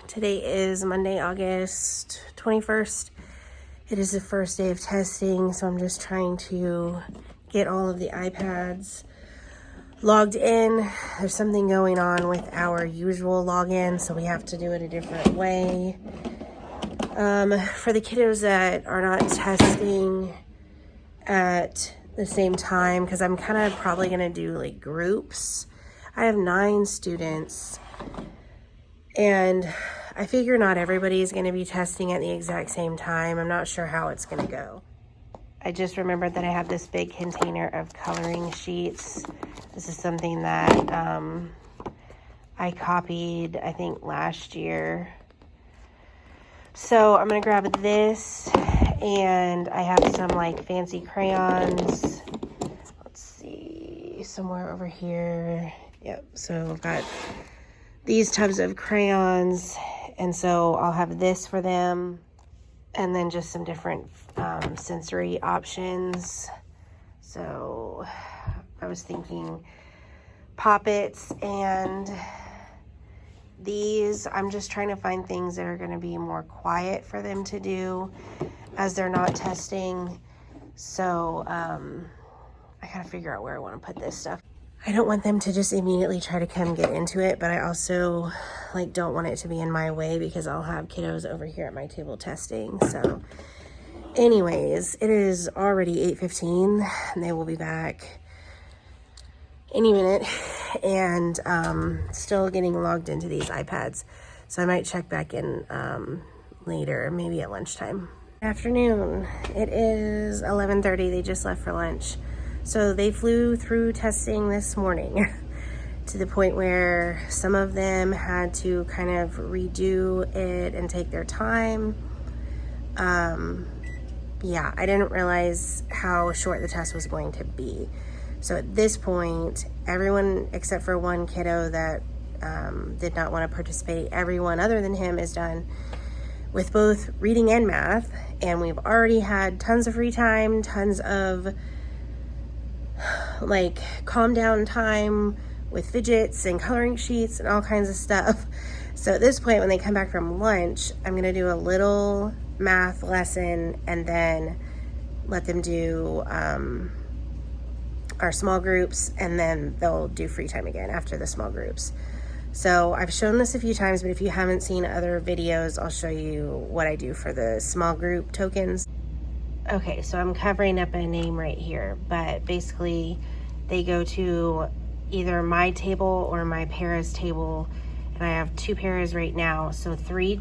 Today is Monday, August 21st. It is the first day of testing, so I'm just trying to get all of the iPads logged in. There's something going on with our usual login, so we have to do it a different way. For the kiddos that are not testing at the same time, because I'm kind of probably going to do like groups. I have 9 students, and I figure not everybody is going to be testing at the exact same time. I'm not sure how it's going to go. I just remembered that I have this big container of coloring sheets. This is something that I copied, I think, last year. So I'm going to grab this, and I have some like fancy crayons. Let's see, somewhere over here. Yep, so I've got these tubs of crayons, and so I'll have this for them, and then just some different sensory options. So I was thinking Poppets, and these, I'm just trying to find things that are going to be more quiet for them to do as they're not testing. So I gotta figure out where I want to put this stuff. I don't want them to just immediately try to come get into it, but I also don't want it to be in my way because I'll have kiddos over here at my table testing. So anyways, it is already 8:15 and they will be back any minute, and still getting logged into these iPads. So I might check back in later, maybe at lunchtime. Afternoon, it is 11:30. They just left for lunch. So they flew through testing this morning to the point where some of them had to kind of redo it and take their time. Yeah, I didn't realize how short the test was going to be. So at this point, everyone except for one kiddo that did not want to participate, everyone other than him is done with both reading and math. And we've already had tons of free time, tons of calm down time with fidgets and coloring sheets and all kinds of stuff. So at this point, when they come back from lunch, I'm going to do a little math lesson and then let them do our small groups, and then they'll do free time again after the small groups. So I've shown this a few times, but if you haven't seen other videos, I'll show you what I do for the small group tokens. Okay, so I'm covering up a name right here, but basically they go to either my table or my para's table, and I have 2 paras right now, so three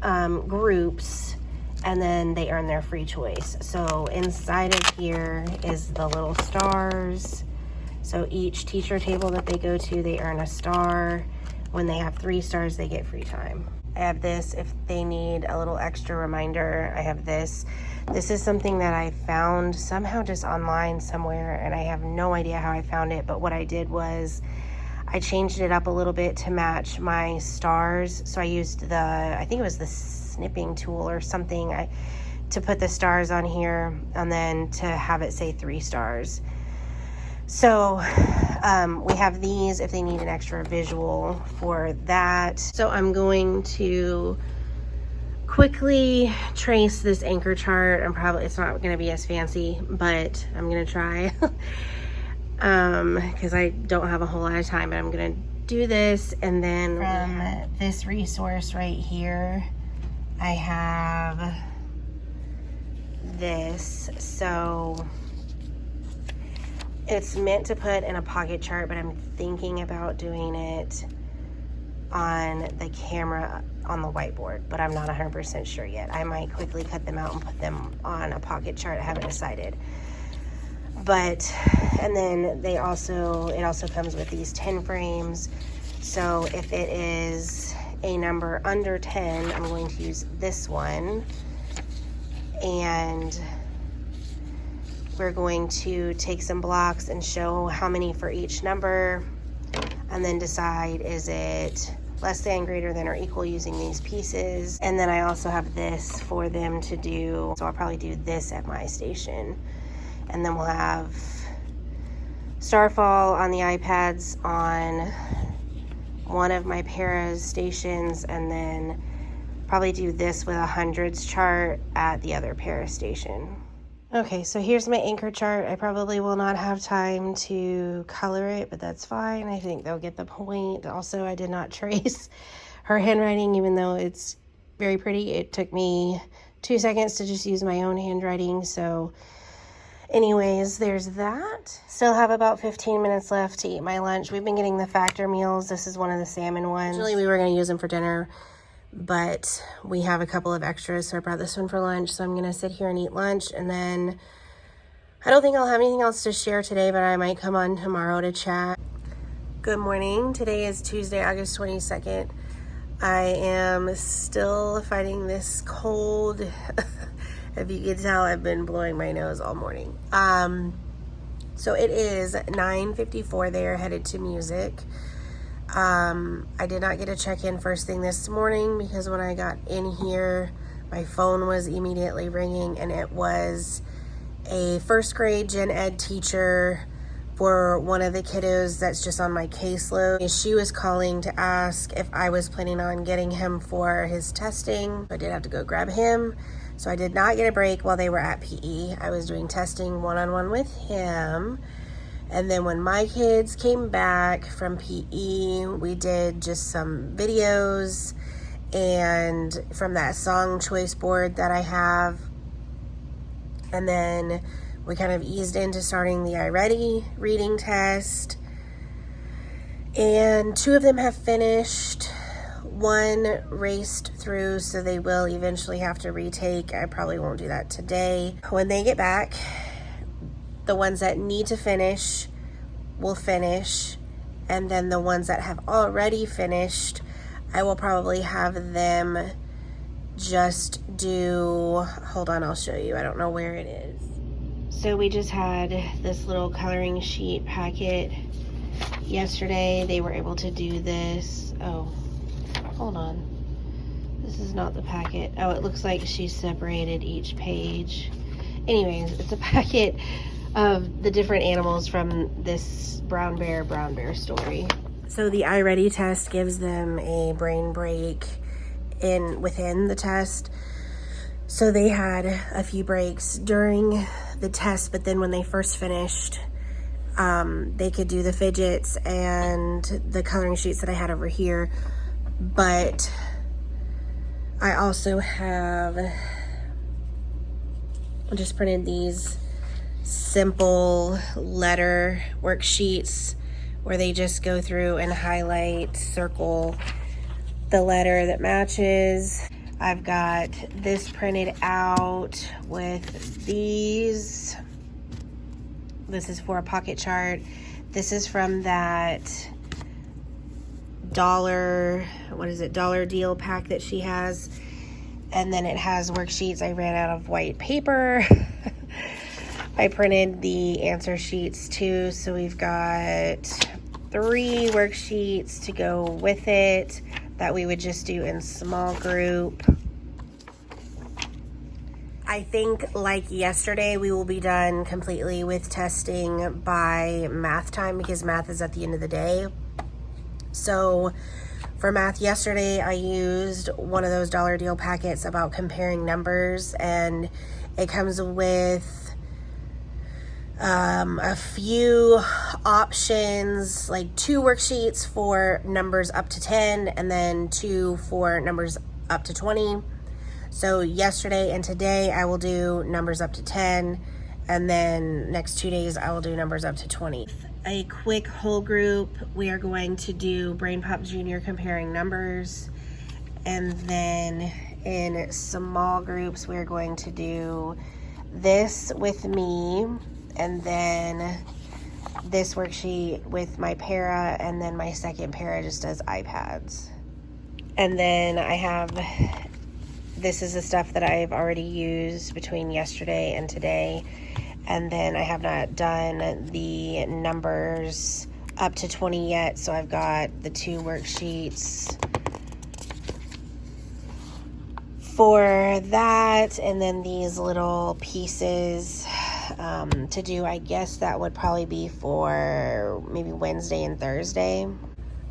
groups, and then they earn their free choice. So inside of here is the little stars. So each teacher table that they go to, they earn a star. When they have 3 stars, they get free time. I have this if they need a little extra reminder. I have this. This is something that I found somehow just online somewhere, and I have no idea how I found it, but what I did was I changed it up a little bit to match my stars. So I used I think it was the snipping tool or something, to put the stars on here, and then to have it say 3 stars. So we have these if they need an extra visual for that. So I'm going to quickly trace this anchor chart. It's not going to be as fancy, but I'm going to try because I don't have a whole lot of time, but I'm going to do this. And then from this resource right here, I have this. So it's meant to put in a pocket chart, but I'm thinking about doing it on the camera on the whiteboard, but I'm not 100% sure yet. I might quickly cut them out and put them on a pocket chart. I haven't decided. But, and then it also comes with these 10 frames. So if it is a number under 10, I'm going to use this one. And we're going to take some blocks and show how many for each number, and then decide, is it less than, greater than, or equal using these pieces. And then I also have this for them to do. So I'll probably do this at my station. And then we'll have Starfall on the iPads on one of my paras stations, and then probably do this with a hundreds chart at the other para station. Okay, so here's my anchor chart. I probably will not have time to color it, but that's fine. I think they'll get the point. Also, I did not trace her handwriting, even though it's very pretty. It took me 2 seconds to just use my own handwriting. So anyways, there's that. Still have about 15 minutes left to eat my lunch. We've been getting the Factor meals. This is one of the salmon ones. Originally, we were going to use them for dinner, but we have a couple of extras, so I brought this one for lunch. So I'm gonna sit here and eat lunch, and then I don't think I'll have anything else to share today, but I might come on tomorrow to chat. Good morning. Today is Tuesday, August 22nd. I am still fighting this cold. If you can tell, I've been blowing my nose all morning. So it is 9:54 there, headed to music. I did not get a check-in first thing this morning because when I got in here, my phone was immediately ringing, and it was a first grade gen ed teacher for one of the kiddos that's just on my caseload. She was calling to ask if I was planning on getting him for his testing. I did have to go grab him, so I did not get a break while they were at PE. I was doing testing one-on-one with him. And then when my kids came back from PE, we did just some videos and from that song choice board that I have. And then we kind of eased into starting the iReady reading test. And 2 of them have finished. 1 raced through, so they will eventually have to retake. I probably won't do that today. When they get back, the ones that need to finish will finish, and then the ones that have already finished, I will probably have them just do, hold on, I'll show you. I don't know where it is. So we just had this little coloring sheet packet yesterday. They were able to do this. Oh, hold on. This is not the packet. Oh, it looks like she separated each page. Anyways, it's a packet of the different animals from this brown bear story. So the iReady test gives them a brain break within the test. So they had a few breaks during the test, but then when they first finished, they could do the fidgets and the coloring sheets that I had over here. But I also have just printed these simple letter worksheets where they just go through and highlight, circle the letter that matches. I've got this printed out with these. This is for a pocket chart. This is from that dollar deal pack that she has. And then it has worksheets. I ran out of white paper. I printed the answer sheets too, so we've got 3 worksheets to go with it that we would just do in small group. I think, like yesterday, we will be done completely with testing by math time because math is at the end of the day. So for math yesterday, I used one of those dollar deal packets about comparing numbers, and it comes with a few options, like 2 worksheets for numbers up to 10 and then 2 for numbers up to 20. So yesterday and today I will do numbers up to 10, and then next 2 days I will do numbers up to 20. A quick whole group, we are going to do Brain Pop Junior comparing numbers, and then in small groups we're going to do this with me, and then this worksheet with my para, and then my second para just does iPads. And then I have, this is the stuff that I've already used between yesterday and today. And then I have not done the numbers up to 20 yet, so I've got the 2 worksheets for that, and then these little pieces to do. I guess that would probably be for maybe Wednesday and Thursday.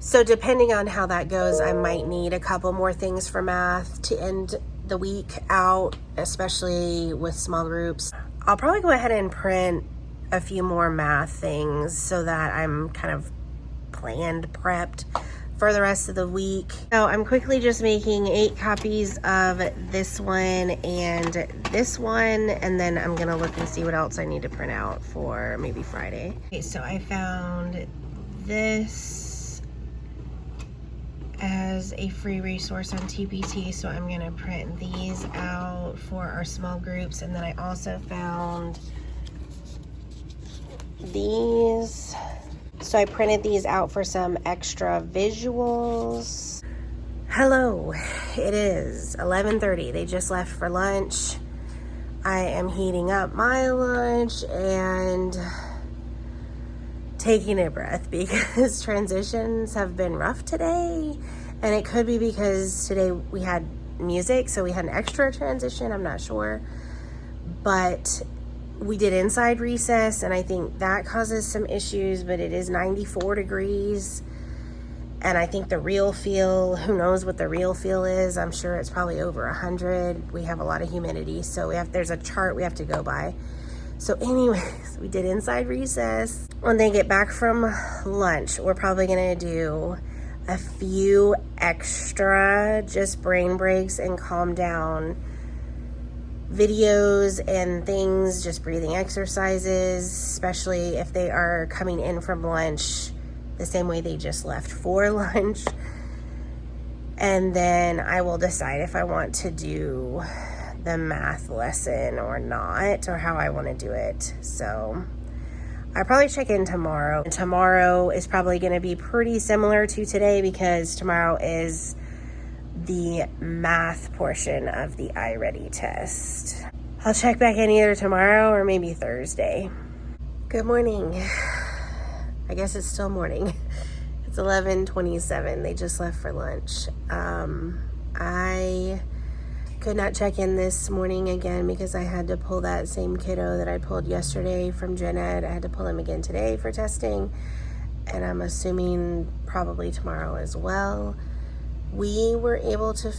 So depending on how that goes, I might need a couple more things for math to end the week out, especially with small groups. I'll probably go ahead and print a few more math things so that I'm kind of prepped for the rest of the week. So I'm quickly just making 8 copies of this one and this one, and then I'm gonna look and see what else I need to print out for maybe Friday. Okay, so I found this as a free resource on TPT, so I'm gonna print these out for our small groups. And then I also found these. So I printed these out for some extra visuals. Hello, it is 11:30. They just left for lunch. I am heating up my lunch and taking a breath because transitions have been rough today. And it could be because today we had music, so we had an extra transition, I'm not sure. But we did inside recess, and I think that causes some issues, but it is 94 degrees. And I think the real feel, who knows what the real feel is? I'm sure it's probably over 100. We have a lot of humidity, so there's a chart we have to go by. So anyways, we did inside recess. When they get back from lunch, we're probably gonna do a few extra just brain breaks and calm down videos and things, just breathing exercises, especially if they are coming in from lunch the same way they just left for lunch. And then I will decide if I want to do the math lesson or not, or how I want to do it. So I'll probably check in tomorrow. And tomorrow is probably going to be pretty similar to today because tomorrow is the math portion of the iReady test. I'll check back in either tomorrow or maybe Thursday. Good morning. I guess it's still morning. It's 11:27. They just left for lunch. I could not check in this morning again because I had to pull that same kiddo that I pulled yesterday from gen ed. I had to pull him again today for testing, and I'm assuming probably tomorrow as well. We were able to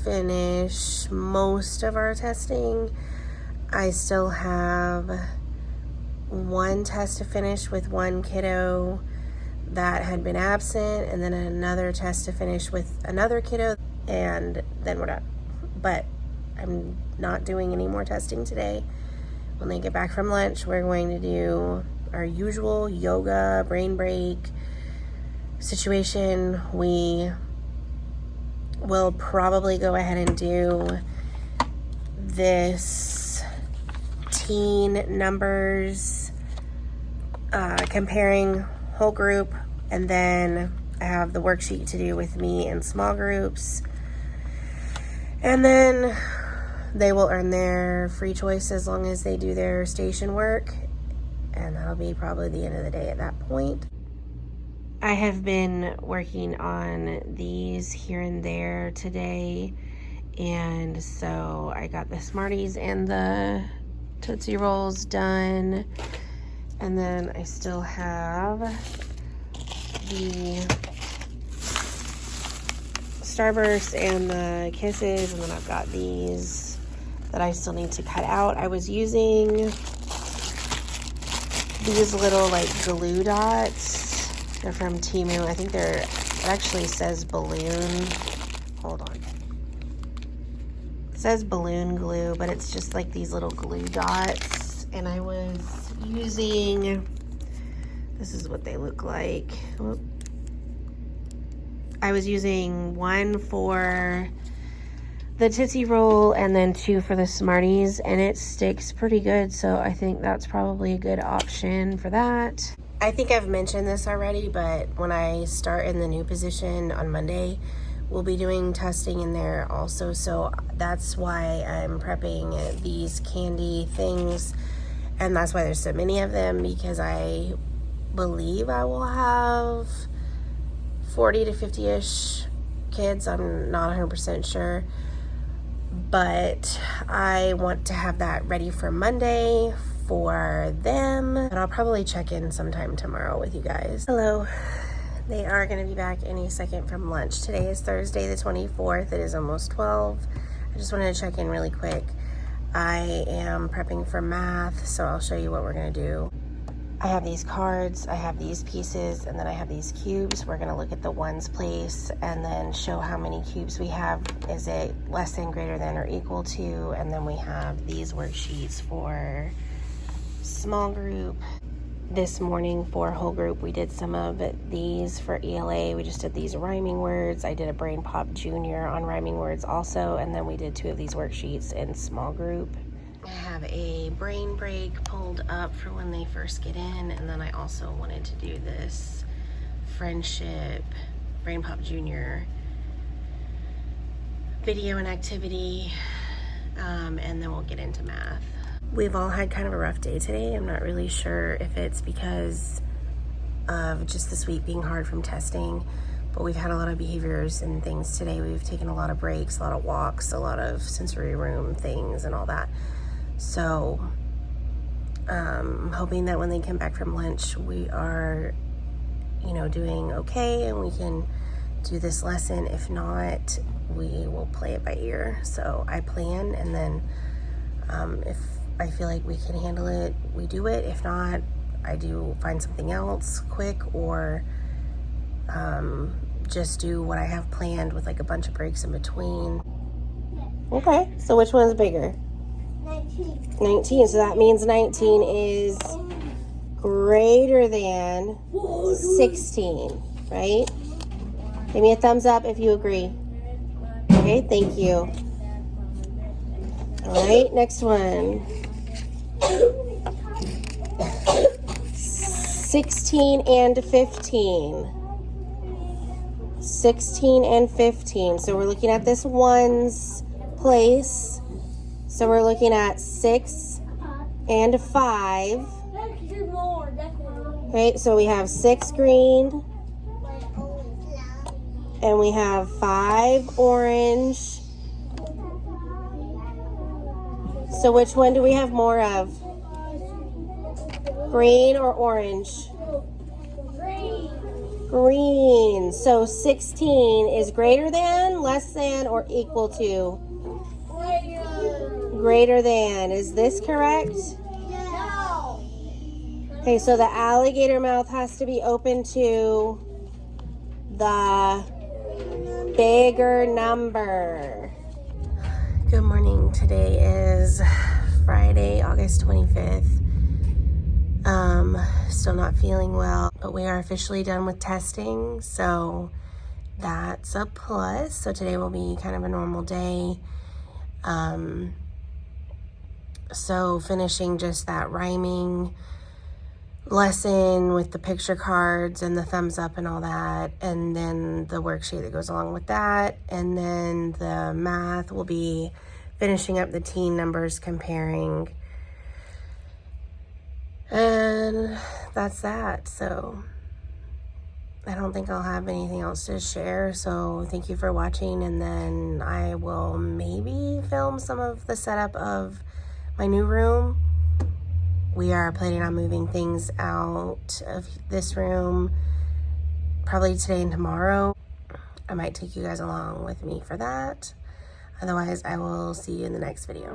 finish most of our testing. I still have one test to finish with one kiddo that had been absent, and then another test to finish with another kiddo, and then we're done. But I'm not doing any more testing today. When they get back from lunch, we're going to do our usual yoga brain break situation. We will probably go ahead and do this teen numbers, comparing whole group, and then I have the worksheet to do with me in small groups. And then they will earn their free choice as long as they do their station work. And that'll be probably the end of the day at that point. I have been working on these here and there today. And so I got the Smarties and the Tootsie Rolls done. And then I still have the Starburst and the Kisses, and then I've got these that I still need to cut out. I was using these little like glue dots. They're from Temu. I think it actually says balloon. Hold on. It says balloon glue, but it's just like these little glue dots. And I was using, this is what they look like. I was using one for the Tootsie Roll and then 2 for the Smarties, and it sticks pretty good, so I think that's probably a good option for that. I think I've mentioned this already, but when I start in the new position on Monday, we'll be doing testing in there also, so that's why I'm prepping these candy things, and that's why there's so many of them, because I believe I will have 40 to 50-ish kids. I'm not 100% sure, but I want to have that ready for Monday for them, and I'll probably check in sometime tomorrow with you guys. Hello, They are going to be back any second from lunch. Today is Thursday the 24th. It is almost 12. I just wanted to check in really quick. I am prepping for math, so I'll show you what we're going to do. I have these cards, I have these pieces, and then I have these cubes. We're going to look at the ones place and then show how many cubes we have. Is it less than, greater than, or equal to? And then we have these worksheets for small group. This morning for whole group, we did some of these for ELA. We just did these rhyming words. I did a Brain Pop Junior on rhyming words also, and then we did 2 of these worksheets in small group. I have a brain break pulled up for when they first get in, and then I also wanted to do this friendship Brain Pop Junior video and activity, and then we'll get into math. We've all had kind of a rough day today. I'm not really sure if it's because of just this week being hard from testing, but we've had a lot of behaviors and things today. We've taken a lot of breaks, a lot of walks, a lot of sensory room things and all that. So hoping that when they come back from lunch, we are, doing okay and we can do this lesson. If not, we will play it by ear. So I plan, and then if I feel like we can handle it, we do it. If not, I do find something else quick, or just do what I have planned with like a bunch of breaks in between. Okay, so which one's bigger? 19. So that means 19 is greater than 16, right? Give me a thumbs up if you agree. Okay, thank you. All right, next one. 16 and 15. 16 and 15. So we're looking at this ones place. So we're looking at 6 and 5. Right, so we have 6 green. And we have 5 orange. So which one do we have more of? Green or orange? Green. So 16 is greater than, less than, or equal to? Greater than. Is this correct? No. Okay, so the alligator mouth has to be open to the bigger number. Good morning. Today is Friday, August 25th. Still not feeling well, but we are officially done with testing, so that's a plus. So today will be kind of a normal day. So finishing just that rhyming lesson with the picture cards and the thumbs up and all that, and then the worksheet that goes along with that, and then the math will be finishing up the teen numbers comparing, and that's that. So I don't think I'll have anything else to share, so thank you for watching, and then I will maybe film some of the setup of my new room. We are planning on moving things out of this room probably today and tomorrow. I might take you guys along with me for that. Otherwise, I will see you in the next video.